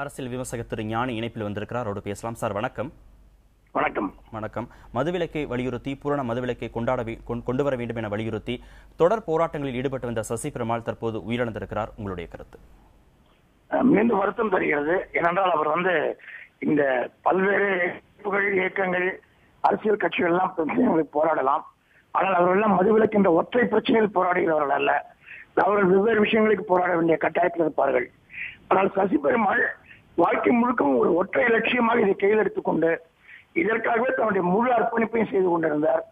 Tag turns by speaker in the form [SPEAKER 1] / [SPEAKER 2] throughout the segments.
[SPEAKER 1] அரசியல் விமர்சகர் திரு ஞானி இணைப்பில் வந்திருக்கிறார். அவரோடு பேசலாம். சார் வணக்கம்.
[SPEAKER 2] வணக்கம்.
[SPEAKER 1] வணக்கம். மதுவிலக்கை வலியுறுத்தி பூரண மதுவிலக்கை கொண்டு வர வேண்டும் என வலியுறுத்தி தொடர் போராட்டங்களில் ஈடுபட்டு வந்த சசி பெருமாள் தற்போது உயிரிழந்திருக்கிறார். உங்களுடைய கருத்து?
[SPEAKER 2] மீண்டும் வருத்தம் தருகிறது. ஏனென்றால் அவர் இந்த பல்வேறு இயக்கங்கள் அரசியல் கட்சிகள் எல்லாம் பிரச்சனைகளுக்கு போராடலாம். ஆனால் அவர்கள் எல்லாம் மதுவிலக்கு என்ற ஒற்றை பிரச்சனையில் போராடுகிறவர்கள் அல்ல. அவர்கள் வெவ்வேறு விஷயங்களுக்கு போராட வேண்டிய கட்டாயத்தில் இருப்பார்கள். ஆனால் சசி பெருமாள் வாழ்க்கை முழுக்கவும் ஒரு ஒற்றை லட்சியமாக இதை கையில் எடுத்துக்கொண்டு இதற்காகவே தன்னுடைய முழு அர்ப்பணிப்பையும் செய்து கொண்டிருந்தார்.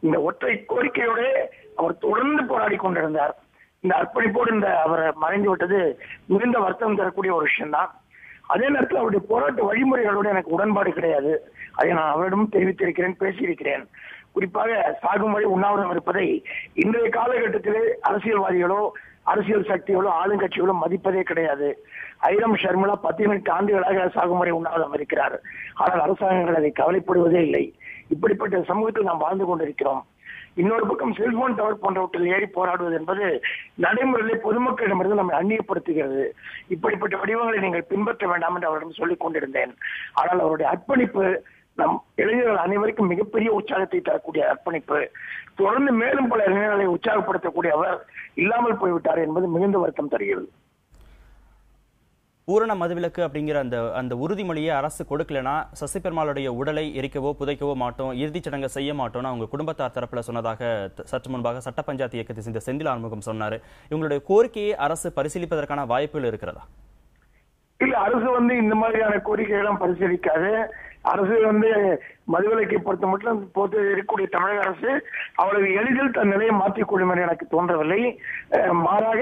[SPEAKER 2] இந்த ஒற்றை கோரிக்கையோடு அவர் தொடர்ந்து போராடி கொண்டிருந்தார். இந்த அர்ப்பணிப்போடு அவரை மறைந்து விட்டது மிகுந்த வருத்தம் தரக்கூடிய ஒரு விஷயம்தான். அதே நேரத்தில் அவருடைய போராட்ட வழிமுறைகளோடு எனக்கு உடன்பாடு கிடையாது. அதை நான் அவரிடம் தெரிவித்திருக்கிறேன், பேசியிருக்கிறேன். குறிப்பாக சாகும் வரை உண்ணாவிரதம் இருப்பதை இன்றைய காலகட்டத்திலே அரசியல்வாதிகளோ அரசியல் சக்திகளோ ஆளுங்கட்சிகளோ மதிப்பதே கிடையாது. ஐரம் ஷர்மிளா 18 ஆண்டுகளாக சாகும் வரை உண்ணாவிரதம் இருக்கிறார். ஆனால் அரசாங்கங்கள் அதை கவலைப்படுவதே இல்லை. இப்படிப்பட்ட சமூகத்தில் நாம் வாழ்ந்து கொண்டிருக்கிறோம். இன்னொரு பக்கம் செல்போன் டவர் போன்றவற்றில் ஏறி போராடுவது என்பது நடைமுறையிலே பொதுமக்களிடமிருந்து நம்மை அந்நியப்படுத்துகிறது. இப்படிப்பட்ட வடிவங்களை நீங்கள் பின்பற்ற வேண்டாம் என்று அவரிடம் சொல்லிக் கொண்டிருந்தேன். ஆனால் அவருடைய அர்ப்பணிப்பு நம் இளைஞர்கள் அனைவருக்கும் மிகப்பெரிய உற்சாகத்தை தரக்கூடிய அர்ப்பணிப்பு. தொடர்ந்து மேலும் பல இளைஞர்களை உற்சாகப்படுத்தக்கூடிய அவர் இல்லாமல் போய்விட்டார் என்பது மிகுந்த வருத்தம் தருகிறது.
[SPEAKER 1] பூரண மதுவிலக்கு அப்படிங்கிற அந்த உறுதிமொழியை அரசு கொடுக்கலனா சசி பெருமாளுடைய உடலை எரிக்கவோ புதைக்கவோ மாட்டோம், இறுதிச் சடங்கை செய்ய மாட்டோம்னு அவங்க குடும்பத்தார் தரப்புல சொன்னதாக சற்று முன்பாக சட்ட பஞ்சாயத்து இயக்கத்தை சேர்ந்த செந்தில் ஆறுமுகம் சொன்னாரு. இவங்களுடைய கோரிக்கையை அரசு பரிசீலிப்பதற்கான வாய்ப்புகள் இருக்கிறதா?
[SPEAKER 2] இல்ல, அரசு இந்த மாதிரியான கோரிக்கைகளும் பரிசீலிக்காது. அரசு மதுவிலக்கை பொறுத்த மட்டும் இருக்கக்கூடிய தமிழக அரசு அவ்வளவு எளிதில் தன் நிலையை மாற்றிக்கொள்ளும் என்று எனக்கு தோன்றவில்லை. மாறாக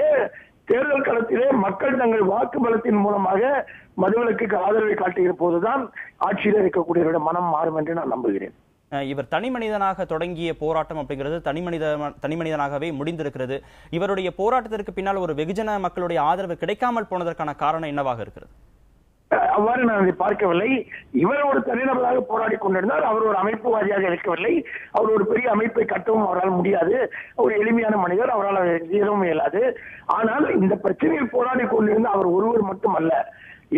[SPEAKER 2] தேர்தல் களத்திலே மக்கள் தங்கள் வாக்கு பலத்தின் மூலமாக மதுவிலக்குக்கு ஆதரவை காட்டுகிற போதுதான் ஆட்சியில் இருக்கக்கூடியவருடைய மனம் மாறும் என்று நான் நம்புகிறேன்.
[SPEAKER 1] இவர் தனி மனிதனாக தொடங்கிய போராட்டம் அப்படிங்கிறது தனி மனிதனாகவே முடிந்திருக்கிறது. இவருடைய போராட்டத்திற்கு பின்னால் ஒரு வெகுஜன மக்களுடைய ஆதரவு கிடைக்காமல் போனதற்கான காரணம் என்னவாக இருக்கிறது?
[SPEAKER 2] அவ்வாறு நான் அதை பார்க்கவில்லை. இவர் ஒரு தனிநபராக போராடி கொண்டிருந்தார். அவர் ஒரு அமைப்புவாதியாக இருக்கவில்லை. அவர் ஒரு பெரிய அமைப்பை கட்டவும் அவரால் முடியாது. ஒரு எளிமையான மனிதர், அவரால் செய்யவும் இயலாது. ஆனால் இந்த பிரச்சனையில் போராடி கொண்டிருந்த அவர் ஒருவர் மட்டுமல்ல,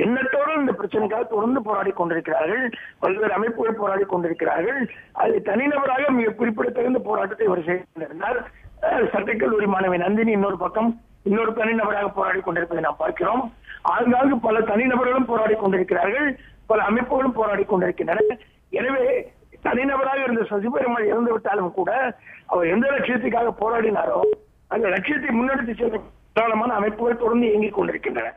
[SPEAKER 2] எண்ணற்றோடு இந்த பிரச்சனைக்காக தொடர்ந்து போராடி கொண்டிருக்கிறார்கள். பல்வேறு அமைப்புகள் போராடி கொண்டிருக்கிறார்கள். அது தனிநபராக மிக குறிப்பிடத்தகுந்த போராட்டத்தை இவர் செய்து கொண்டிருந்தார். சட்டக்கல்லூரி மாணவி நந்தினி இன்னொரு தனிநபராக போராடி கொண்டிருப்பதை நாம் பார்க்கிறோம். ஆங்காங்கு பல தனிநபர்களும் போராடி கொண்டிருக்கிறார்கள், பல அமைப்புகளும் போராடி கொண்டிருக்கின்றன. எனவே தனிநபராக இருந்த சசி பெருமாள் இறந்து விட்டாலும் கூட அவர் எந்த லட்சியத்துக்காக போராடினாரோ அந்த லட்சியத்தை முன்னெடுத்து சென்ற ஏராளமான அமைப்புகள் தொடர்ந்து இயங்கிக் கொண்டிருக்கின்றன.